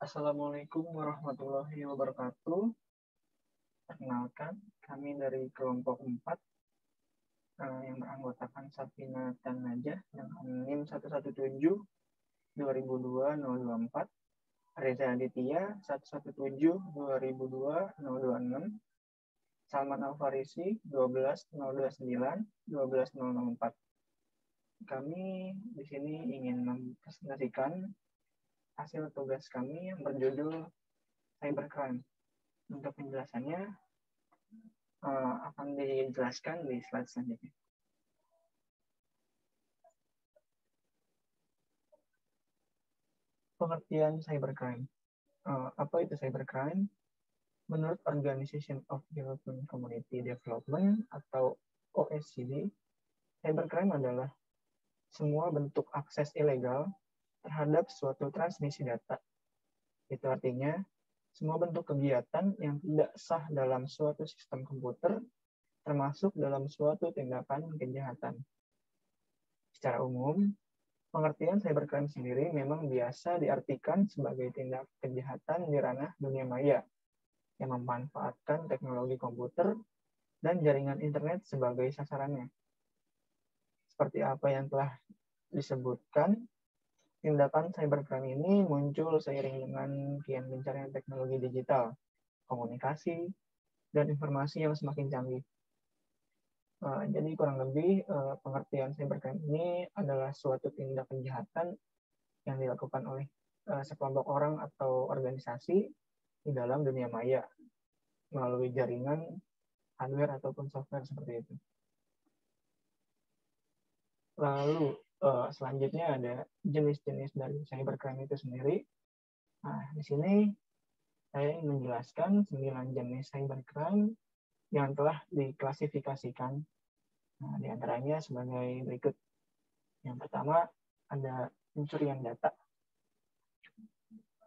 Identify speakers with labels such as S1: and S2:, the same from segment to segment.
S1: Assalamualaikum warahmatullahi wabarakatuh. Perkenalkan, kami dari kelompok 4 yang beranggotakan Safina dan Najah dengan NIM 117-2002-024, Reza Aditya 117-2002-026, Salman Al-Farisi 12-029-12004. Kami di sini ingin mempresentasikan hasil tugas kami yang berjudul Cybercrime. Untuk penjelasannya akan dijelaskan di slide selanjutnya. Pengertian cybercrime. Apa itu cybercrime? Menurut Organization of European Community Development atau OECD, cybercrime adalah semua bentuk akses ilegal terhadap suatu transmisi data. Itu artinya semua bentuk kegiatan yang tidak sah dalam suatu sistem komputer, termasuk dalam suatu tindakan kejahatan. Secara umum, pengertian cybercrime sendiri memang biasa diartikan sebagai tindak kejahatan di ranah dunia maya yang memanfaatkan teknologi komputer dan jaringan internet sebagai sasarannya. Seperti apa yang telah disebutkan, tindakan cybercrime ini muncul seiring dengan kian gencarnya teknologi digital, komunikasi, dan informasi yang semakin canggih. Jadi kurang lebih pengertian cybercrime ini adalah suatu tindak kejahatan yang dilakukan oleh sekelompok orang atau organisasi di dalam dunia maya melalui jaringan, hardware, ataupun software seperti itu. Lalu selanjutnya ada jenis-jenis dari cybercrime itu sendiri. Nah, di sini saya ingin menjelaskan 9 jenis cybercrime yang telah diklasifikasikan. Nah, di antaranya sebagai berikut. Yang pertama ada pencurian data.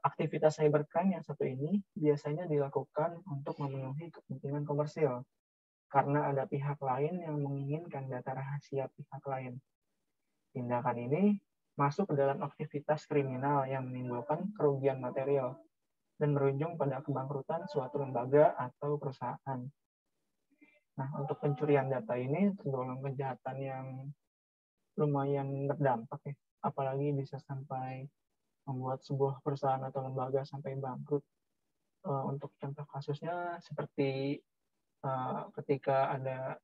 S1: Aktivitas cybercrime yang satu ini biasanya dilakukan untuk memenuhi kepentingan komersil karena ada pihak lain yang menginginkan data rahasia pihak lain. Tindakan ini masuk ke dalam aktivitas kriminal yang menimbulkan kerugian material dan berujung pada kebangkrutan suatu lembaga atau perusahaan. Nah, untuk pencurian data ini tergolong kejahatan yang lumayan berdampak ya, apalagi bisa sampai membuat sebuah perusahaan atau lembaga sampai bangkrut. Untuk contoh kasusnya seperti ketika ada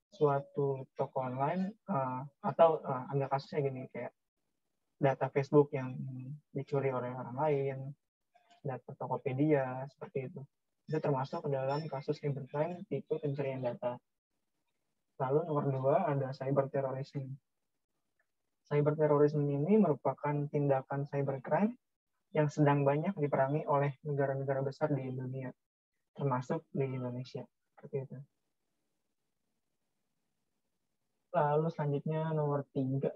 S1: suatu toko online atau ada kasusnya gini, kayak data Facebook yang dicuri oleh orang lain, data Tokopedia, seperti itu. Itu termasuk dalam kasus cybercrime tipe pencurian data. Lalu nomor 2 ada cyberterorisme. Cyberterorisme ini merupakan tindakan cybercrime yang sedang banyak diperangi oleh negara-negara besar di dunia, termasuk di Indonesia. Seperti itu. Lalu selanjutnya nomor 3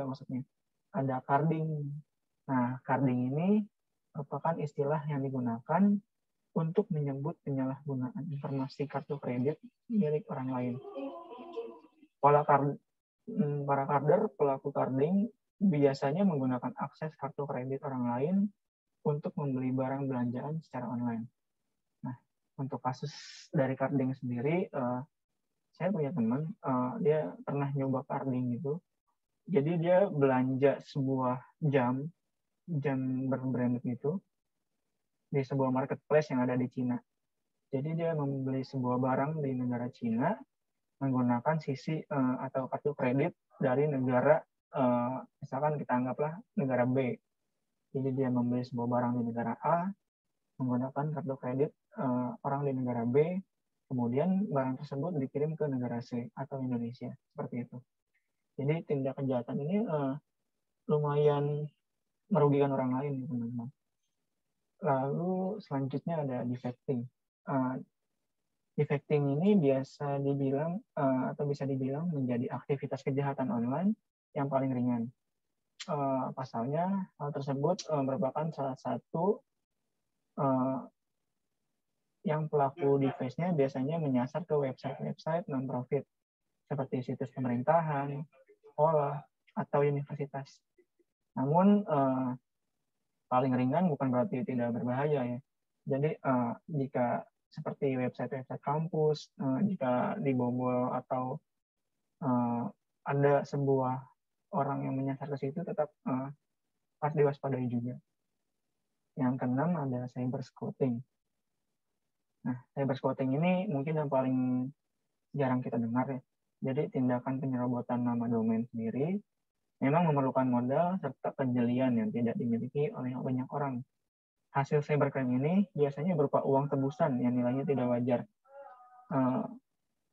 S1: maksudnya. Ada carding. Nah, carding ini merupakan istilah yang digunakan untuk menyebut penyalahgunaan informasi kartu kredit milik orang lain. Para carder, pelaku carding, biasanya menggunakan akses kartu kredit orang lain untuk membeli barang belanjaan secara online. Nah, untuk kasus dari carding sendiri, saya punya teman, dia pernah nyoba carding gitu. Jadi dia belanja sebuah jam berbranded gitu di sebuah marketplace yang ada di Cina. Jadi dia membeli sebuah barang di negara Cina menggunakan sisi atau kartu kredit dari negara, misalkan kita anggaplah negara B. Jadi dia membeli sebuah barang di negara A menggunakan kartu kredit orang di negara B, kemudian barang tersebut dikirim ke negara C atau Indonesia, seperti itu. Jadi tindak kejahatan ini lumayan merugikan orang lain, teman-teman. Lalu selanjutnya ada defecting. Defecting ini biasa dibilang atau bisa dibilang menjadi aktivitas kejahatan online yang paling ringan. Pasalnya hal tersebut merupakan salah satu yang pelaku device-nya biasanya menyasar ke website-website non-profit seperti situs pemerintahan, sekolah, atau universitas. Namun paling ringan bukan berarti tidak berbahaya ya. Jadi jika seperti website-website kampus, jika dibobol atau ada sebuah orang yang menyasar ke situ, tetap harus diwaspadai juga. Yang keenam ada cyber squatting. Nah, cyber squatting ini mungkin yang paling jarang kita dengar ya. Jadi tindakan penyerobotan nama domain sendiri memang memerlukan modal serta kejelian yang tidak dimiliki oleh banyak orang. Hasil cybercrime ini biasanya berupa uang tebusan yang nilainya tidak wajar.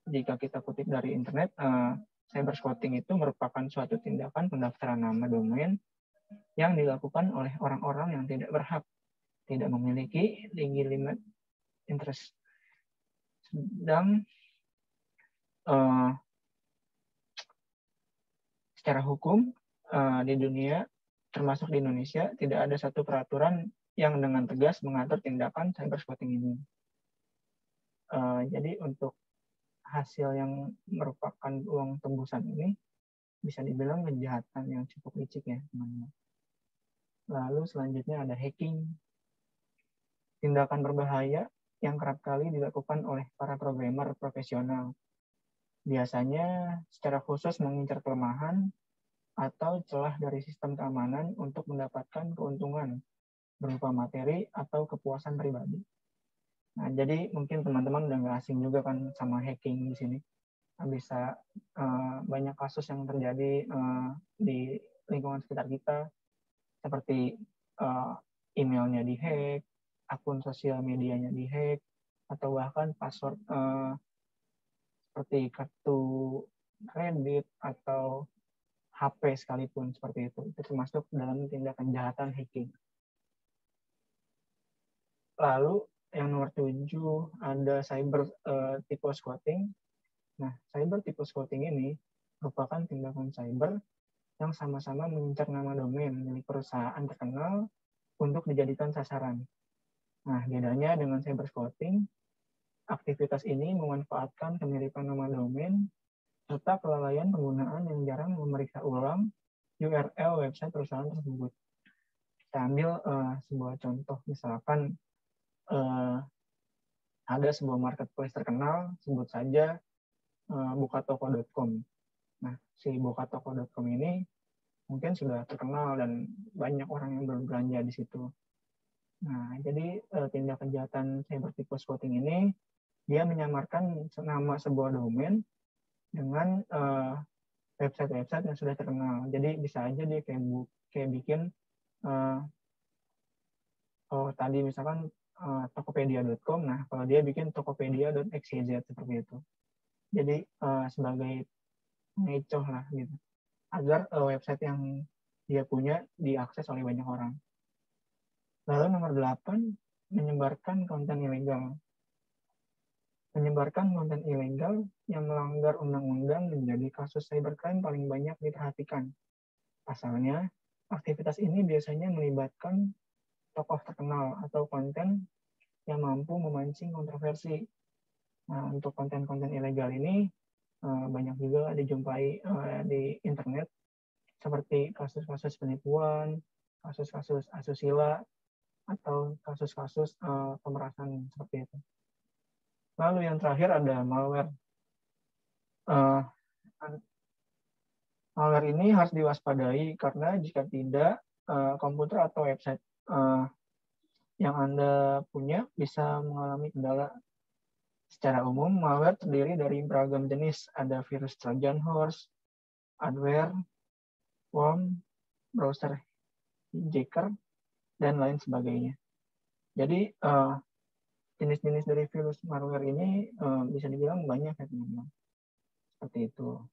S1: Jika kita kutip dari internet, cyber squatting itu merupakan suatu tindakan pendaftaran nama domain yang dilakukan oleh orang-orang yang tidak berhak, tidak memiliki legitimate interest. Sedang secara hukum di dunia, termasuk di Indonesia, tidak ada satu peraturan yang dengan tegas mengatur tindakan cyber squatting ini. Jadi untuk hasil yang merupakan uang tembusan ini bisa dibilang kejahatan yang cukup licik ya, teman-teman. Lalu selanjutnya ada hacking. Tindakan berbahaya yang kerap kali dilakukan oleh para programmer profesional. Biasanya secara khusus mengincar kelemahan atau celah dari sistem keamanan untuk mendapatkan keuntungan berupa materi atau kepuasan pribadi. Nah, jadi mungkin teman-teman udah nggak asing juga kan sama hacking di sini. Bisa banyak kasus yang terjadi di lingkungan sekitar kita, seperti emailnya dihack, akun sosial medianya dihack, atau bahkan password seperti kartu kredit atau HP sekalipun seperti itu. Itu termasuk dalam tindakan kejahatan hacking. Lalu yang nomor 7 ada cyber typo squatting. Nah, cyber typo squatting ini merupakan tindakan cyber yang sama-sama mengincar nama domain milik perusahaan terkenal untuk dijadikan sasaran. Nah, bedanya dengan cyber squatting, aktivitas ini memanfaatkan kemiripan nama domain serta kelalaian penggunaan yang jarang memeriksa ulang URL website perusahaan tersebut. Kita ambil sebuah contoh, misalkan ada sebuah marketplace terkenal, sebut saja bukatoko.com. Nah, si bukatoko.com ini mungkin sudah terkenal dan banyak orang yang berbelanja di situ. Nah, jadi tindak kejahatan cyber typo squatting ini dia menyamarkan nama sebuah domain dengan website-website yang sudah terkenal. Jadi bisa aja dia kayak bikin tadi misalkan tokopedia.com, nah kalau dia bikin tokopedia.xyz seperti itu. Jadi sebagai ngecoh lah gitu, agar website yang dia punya diakses oleh banyak orang. Lalu nomor 8, menyebarkan konten ilegal. Menyebarkan konten ilegal yang melanggar undang-undang menjadi kasus cybercrime paling banyak diperhatikan. Pasalnya, aktivitas ini biasanya melibatkan tokoh terkenal atau konten yang mampu memancing kontroversi. Nah, untuk konten-konten ilegal ini banyak juga dijumpai di internet, seperti kasus-kasus penipuan, kasus-kasus asusila, atau kasus-kasus pemerasan seperti itu. Lalu yang terakhir ada malware. Malware ini harus diwaspadai karena jika tidak, komputer atau website yang Anda punya bisa mengalami kendala. Secara umum, malware terdiri dari beragam jenis. Ada virus Trojan horse, adware, worm, browser hijacker, dan lain sebagainya. Jadi, jenis-jenis dari virus malware ini bisa dibilang banyak ya teman-teman. Seperti itu.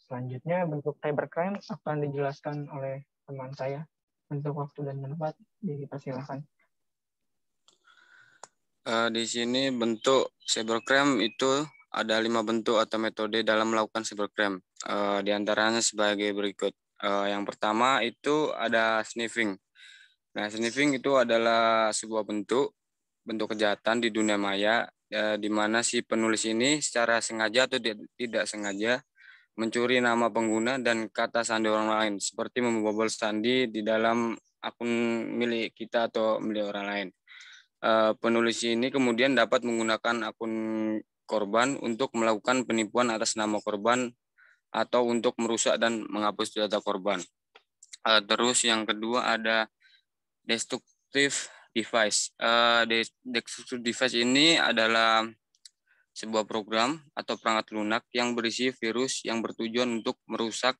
S1: Selanjutnya, bentuk cybercrime akan dijelaskan oleh teman saya. Untuk waktu dan tempat, dipersilakan.
S2: Di sini bentuk cybercrime itu ada 5 bentuk atau metode dalam melakukan cybercrime. Di antaranya sebagai berikut. Yang pertama itu ada sniffing. Nah, sniffing itu adalah sebuah bentuk kejahatan di dunia maya, di mana si penulis ini secara sengaja atau tidak sengaja mencuri nama pengguna dan kata sandi orang lain, seperti membobol sandi di dalam akun milik kita atau milik orang lain. Penulis ini kemudian dapat menggunakan akun korban untuk melakukan penipuan atas nama korban atau untuk merusak dan menghapus data korban. Terus yang kedua ada destructive device. Destructive device ini adalah sebuah program atau perangkat lunak yang berisi virus yang bertujuan untuk merusak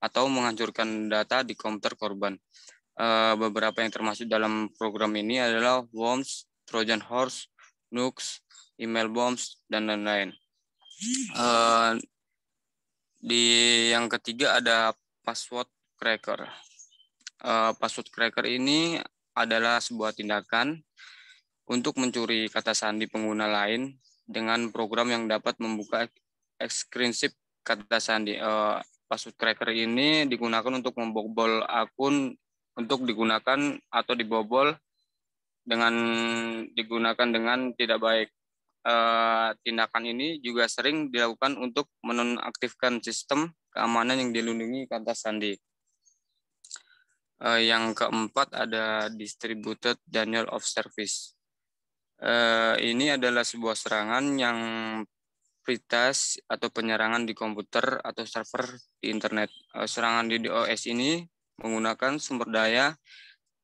S2: atau menghancurkan data di komputer korban. Beberapa yang termasuk dalam program ini adalah worms, Trojan horse, nukes, email bombs, dan lain-lain. Di yang ketiga ada password cracker. Password cracker ini adalah sebuah tindakan untuk mencuri kata sandi pengguna lain dengan program yang dapat membuka eksklusif kata sandi. Password cracker ini digunakan untuk membobol akun, untuk digunakan atau dibobol dengan tidak baik. Tindakan ini juga sering dilakukan untuk menonaktifkan sistem keamanan yang dilindungi kata sandi. Yang keempat ada distributed denial of service. Ini adalah sebuah serangan yang prioritas atau penyerangan di komputer atau server di internet. Serangan di DOS ini menggunakan sumber daya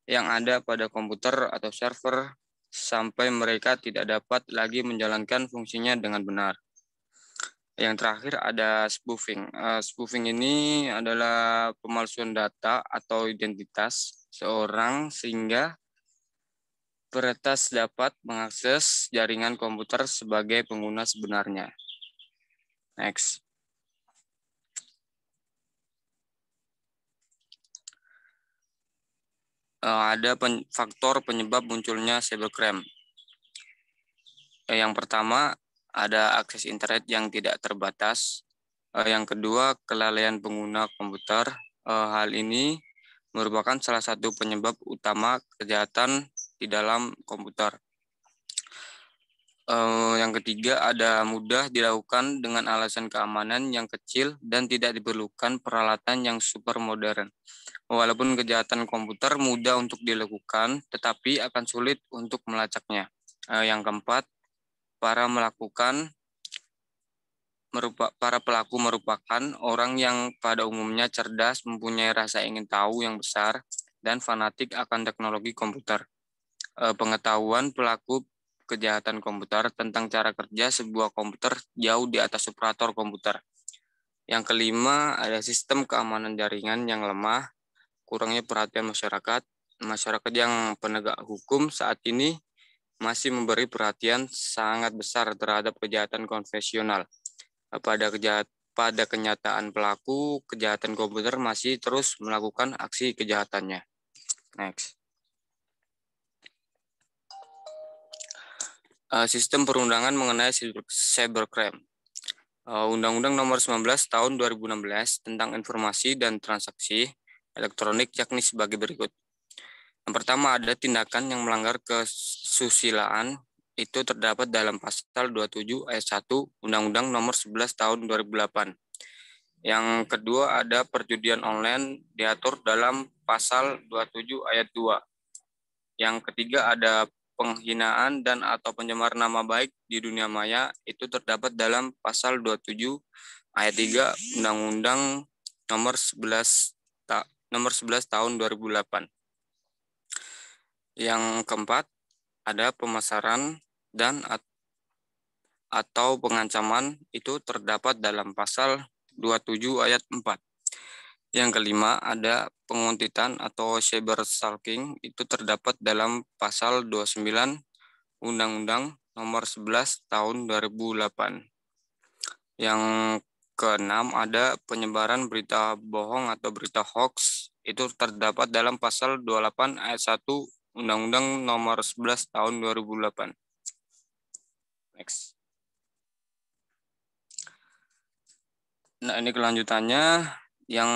S2: yang ada pada komputer atau server sampai mereka tidak dapat lagi menjalankan fungsinya dengan benar. Yang terakhir ada spoofing. Spoofing ini adalah pemalsuan data atau identitas seorang sehingga peretas dapat mengakses jaringan komputer sebagai pengguna sebenarnya. Next. Ada faktor penyebab munculnya cybercrime. Yang pertama, ada akses internet yang tidak terbatas. Yang kedua, kelalaian pengguna komputer. Hal ini merupakan salah satu penyebab utama kejahatan di dalam komputer. Yang ketiga, ada mudah dilakukan dengan alasan keamanan yang kecil dan tidak diperlukan peralatan yang super modern. Walaupun kejahatan komputer mudah untuk dilakukan, tetapi akan sulit untuk melacaknya. Yang keempat, para pelaku merupakan orang yang pada umumnya cerdas, mempunyai rasa ingin tahu yang besar, dan fanatik akan teknologi komputer. Pengetahuan pelaku kejahatan komputer tentang cara kerja sebuah komputer jauh di atas operator komputer. Yang kelima, ada sistem keamanan jaringan yang lemah, kurangnya perhatian masyarakat. Masyarakat yang penegak hukum saat ini masih memberi perhatian sangat besar terhadap kejahatan konvensional. Pada kenyataan pelaku kejahatan komputer masih terus melakukan aksi kejahatannya. Next. Sistem perundangan mengenai cybercrime. Undang-Undang Nomor 19 Tahun 2016 tentang Informasi dan Transaksi Elektronik yakni sebagai berikut. Yang pertama, ada tindakan yang melanggar kesusilaan, itu terdapat dalam pasal 27 ayat 1 Undang-Undang Nomor 11 Tahun 2008. Yang kedua, ada perjudian online diatur dalam pasal 27 ayat 2. Yang ketiga, ada penghinaan dan atau pencemaran nama baik di dunia maya, itu terdapat dalam pasal 27 ayat 3 Undang-Undang Nomor 11 Tahun 2008. Yang keempat, ada pemasaran dan atau pengancaman, itu terdapat dalam pasal 27 ayat 4. Yang kelima, ada penguntitan atau cyberstalking, itu terdapat dalam pasal 29 Undang-Undang Nomor 11 Tahun 2008. Yang keenam, ada penyebaran berita bohong atau berita hoax, itu terdapat dalam pasal 28 ayat 1 Undang-Undang Nomor 11 Tahun 2008. Next. Nah, ini kelanjutannya. Yang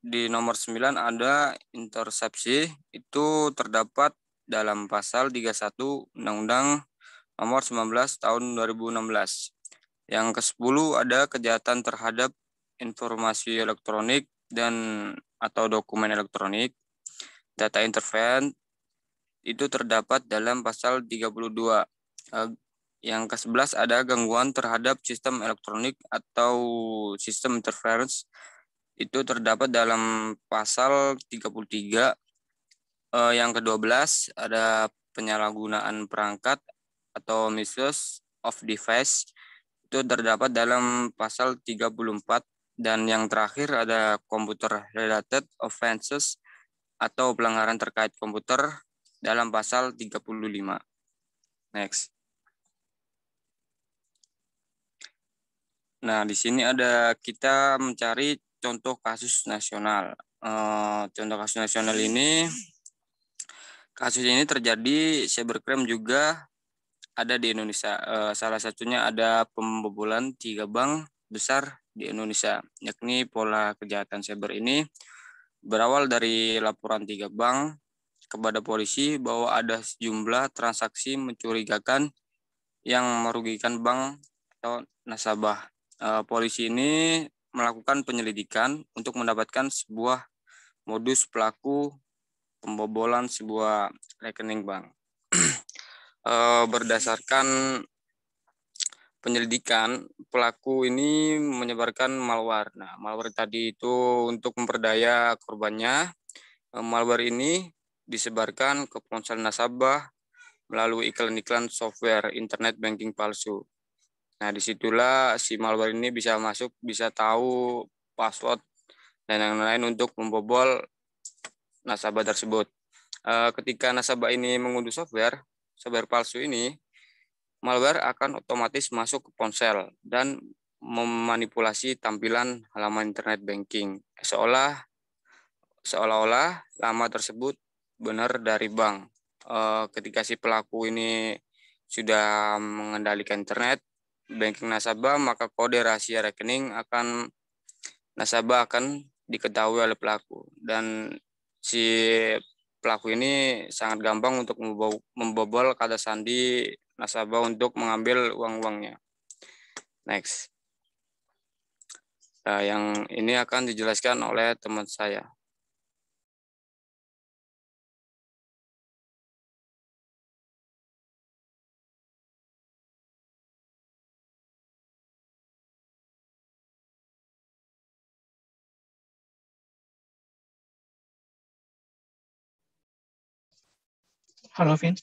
S2: di nomor 9 ada intersepsi, itu terdapat dalam pasal 31 Undang-Undang Nomor 19 Tahun 2016. Yang ke-10 ada kejahatan terhadap informasi elektronik dan atau dokumen elektronik, data interference itu terdapat dalam pasal 32. Yang ke-11 ada gangguan terhadap sistem elektronik atau sistem interference, itu terdapat dalam pasal 33. Yang ke-12 ada penyalahgunaan perangkat atau misuse of device, itu terdapat dalam pasal 34. Dan yang terakhir ada computer related offenses atau pelanggaran terkait komputer dalam pasal 35. Next. Nah, di sini ada kita mencari contoh kasus nasional. Contoh kasus nasional ini, kasus ini terjadi cybercrime juga ada di Indonesia. Salah satunya ada pembobolan 3 bank besar di Indonesia, yakni pola kejahatan cyber ini berawal dari laporan 3 bank kepada polisi bahwa ada sejumlah transaksi mencurigakan yang merugikan bank atau nasabah. Polisi ini melakukan penyelidikan untuk mendapatkan sebuah modus pelaku pembobolan sebuah rekening bank. Berdasarkan penyelidikan, pelaku ini menyebarkan malware. Nah, malware tadi itu untuk memperdaya korbannya. Malware ini disebarkan ke ponsel nasabah melalui iklan-iklan software internet banking palsu. Nah, disitulah si malware ini bisa masuk, bisa tahu password dan yang lain untuk membobol nasabah tersebut. Ketika nasabah ini mengunduh software palsu ini, malware akan otomatis masuk ke ponsel dan memanipulasi tampilan halaman internet banking, seolah-olah nama tersebut benar dari bank. Ketika si pelaku ini sudah mengendalikan internet banking nasabah, maka kode rahasia rekening nasabah akan diketahui oleh pelaku, dan si pelaku ini sangat gampang untuk membobol kata sandi nasabah untuk mengambil uang-uangnya. Next. Yang ini akan dijelaskan oleh teman saya.
S1: Halo, Vin.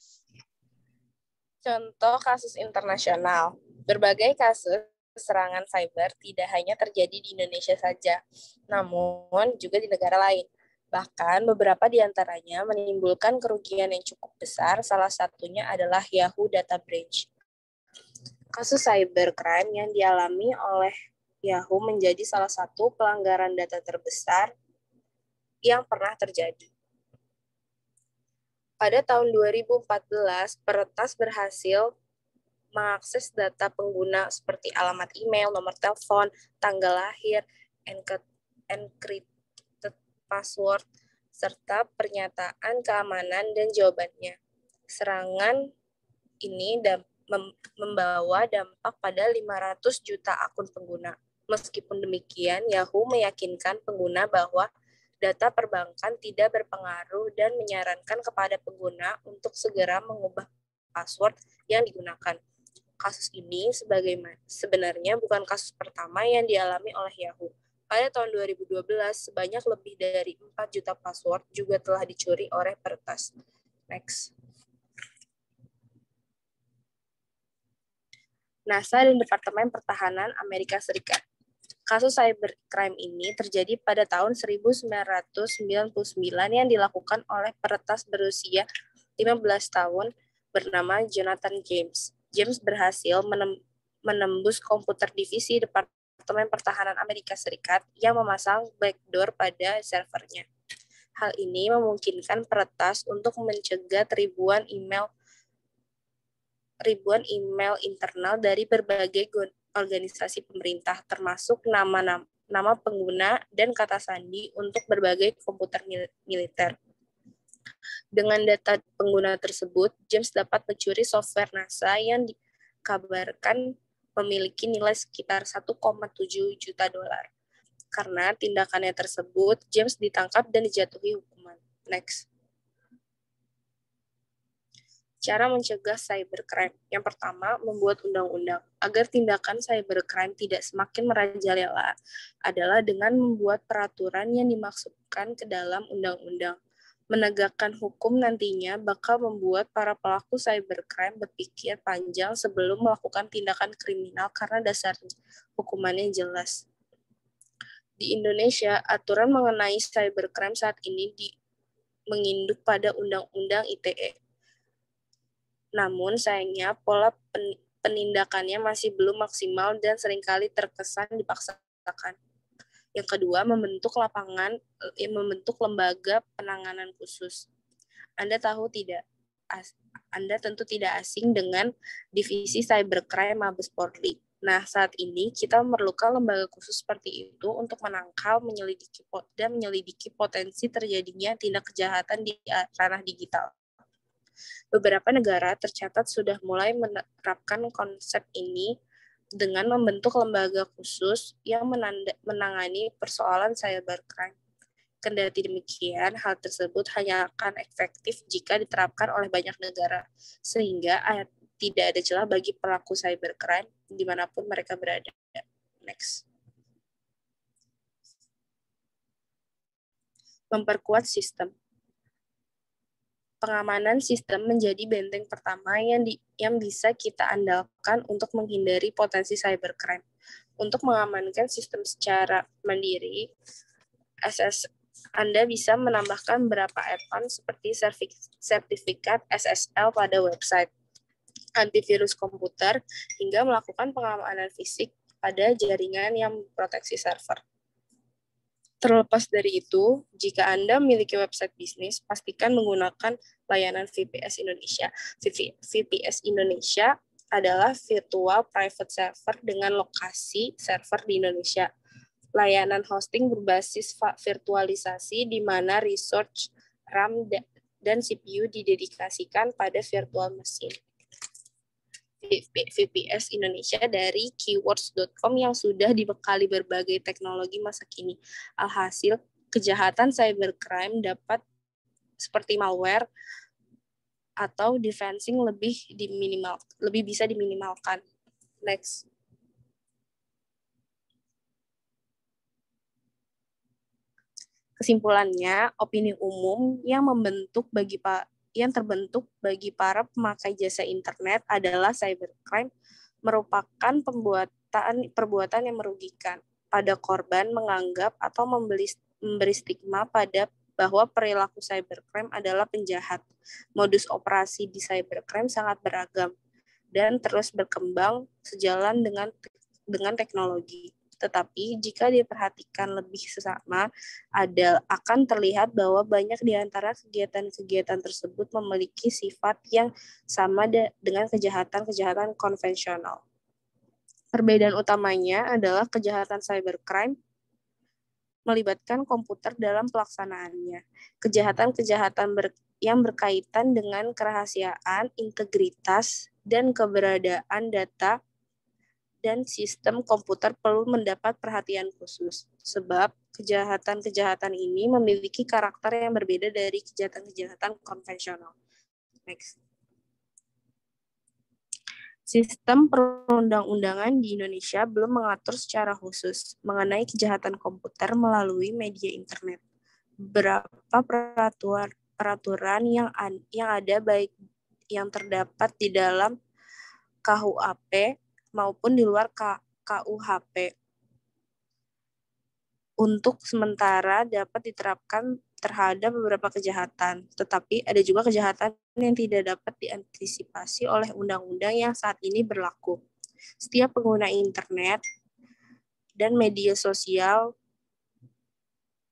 S3: Contoh kasus internasional. Berbagai kasus serangan cyber tidak hanya terjadi di Indonesia saja, namun juga di negara lain. Bahkan beberapa di antaranya menimbulkan kerugian yang cukup besar, salah satunya adalah Yahoo Data Breach. Kasus cybercrime yang dialami oleh Yahoo menjadi salah satu pelanggaran data terbesar yang pernah terjadi. Pada tahun 2014, peretas berhasil mengakses data pengguna seperti alamat email, nomor telepon, tanggal lahir, encrypted password, serta pernyataan keamanan dan jawabannya. Serangan ini membawa dampak pada 500 juta akun pengguna. Meskipun demikian, Yahoo meyakinkan pengguna bahwa data perbankan tidak berpengaruh dan menyarankan kepada pengguna untuk segera mengubah password yang digunakan. Kasus ini sebenarnya bukan kasus pertama yang dialami oleh Yahoo. Pada tahun 2012, sebanyak lebih dari 4 juta password juga telah dicuri oleh peretas. Next. NASA dan Departemen Pertahanan Amerika Serikat. Kasus cybercrime ini terjadi pada tahun 1999 yang dilakukan oleh peretas berusia 15 tahun bernama Jonathan James. James berhasil menembus komputer divisi Departemen Pertahanan Amerika Serikat yang memasang backdoor pada servernya. Hal ini memungkinkan peretas untuk mencegat ribuan email internal dari berbagai organisasi pemerintah, termasuk nama pengguna dan kata sandi untuk berbagai komputer militer. Dengan data pengguna tersebut, James dapat mencuri software NASA yang dikabarkan memiliki nilai sekitar 1,7 juta dolar. Karena tindakannya tersebut, James ditangkap dan dijatuhi hukuman. Next. Cara mencegah cybercrime. Yang pertama, membuat undang-undang. Agar tindakan cybercrime tidak semakin merajalela adalah dengan membuat peraturan yang dimaksudkan ke dalam undang-undang. Menegakkan hukum nantinya bakal membuat para pelaku cybercrime berpikir panjang sebelum melakukan tindakan kriminal karena dasar hukumannya jelas. Di Indonesia, aturan mengenai cybercrime saat ini menginduk pada Undang-Undang ITE. Namun sayangnya pola penindakannya masih belum maksimal dan seringkali terkesan dipaksakan. Yang kedua, membentuk lembaga penanganan khusus. Anda tentu tidak asing dengan divisi cybercrime Mabes Polri. Nah, saat ini kita memerlukan lembaga khusus seperti itu untuk menangkal, menyelidiki potensi terjadinya tindak kejahatan di ranah digital. Beberapa negara tercatat sudah mulai menerapkan konsep ini dengan membentuk lembaga khusus yang menangani persoalan cybercrime. Kendati demikian, hal tersebut hanya akan efektif jika diterapkan oleh banyak negara, sehingga tidak ada celah bagi pelaku cybercrime dimanapun mereka berada. Next. Memperkuat sistem. Pengamanan sistem menjadi benteng pertama yang bisa kita andalkan untuk menghindari potensi cybercrime. Untuk mengamankan sistem secara mandiri, Anda bisa menambahkan beberapa add-on seperti sertifikat SSL pada website, antivirus komputer, hingga melakukan pengamanan fisik pada jaringan yang memproteksi server. Terlepas dari itu, jika Anda memiliki website bisnis, pastikan menggunakan layanan VPS Indonesia. VPS Indonesia adalah virtual private server dengan lokasi server di Indonesia. Layanan hosting berbasis virtualisasi di mana resource RAM dan CPU didedikasikan pada virtual machine. VPS Indonesia dari keywords.com yang sudah dibekali berbagai teknologi masa kini. Alhasil, kejahatan cybercrime dapat seperti malware atau defensing lebih bisa diminimalkan. Next. Kesimpulannya, opini umum yang terbentuk bagi para pemakai jasa internet adalah cybercrime merupakan perbuatan yang merugikan. Pada korban menganggap atau memberi stigma bahwa perilaku cybercrime adalah penjahat. Modus operasi di cybercrime sangat beragam dan terus berkembang sejalan dengan teknologi. Tetapi jika diperhatikan lebih seksama, akan terlihat bahwa banyak di antara kegiatan-kegiatan tersebut memiliki sifat yang sama dengan kejahatan-kejahatan konvensional. Perbedaan utamanya adalah kejahatan cybercrime melibatkan komputer dalam pelaksanaannya. Kejahatan-kejahatan yang berkaitan dengan kerahasiaan, integritas, dan keberadaan data dan sistem komputer perlu mendapat perhatian khusus, sebab kejahatan-kejahatan ini memiliki karakter yang berbeda dari kejahatan-kejahatan konvensional. Next. Sistem perundang-undangan di Indonesia belum mengatur secara khusus mengenai kejahatan komputer melalui media internet. Beberapa peraturan yang ada baik yang terdapat di dalam KUHP maupun di luar KUHP untuk sementara dapat diterapkan terhadap beberapa kejahatan, tetapi ada juga kejahatan yang tidak dapat diantisipasi oleh undang-undang yang saat ini berlaku. Setiap pengguna internet dan media sosial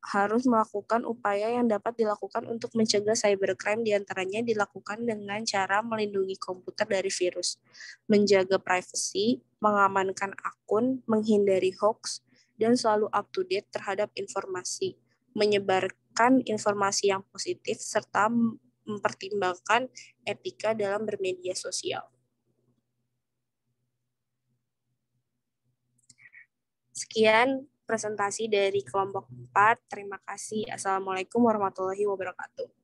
S3: harus melakukan upaya yang dapat dilakukan untuk mencegah cybercrime, diantaranya dilakukan dengan cara melindungi komputer dari virus, menjaga privasi, mengamankan akun, menghindari hoax, dan selalu up-to-date terhadap informasi, menyebarkan informasi yang positif, serta mempertimbangkan etika dalam bermedia sosial. Sekian presentasi dari kelompok 4. Terima kasih. Assalamualaikum warahmatullahi wabarakatuh.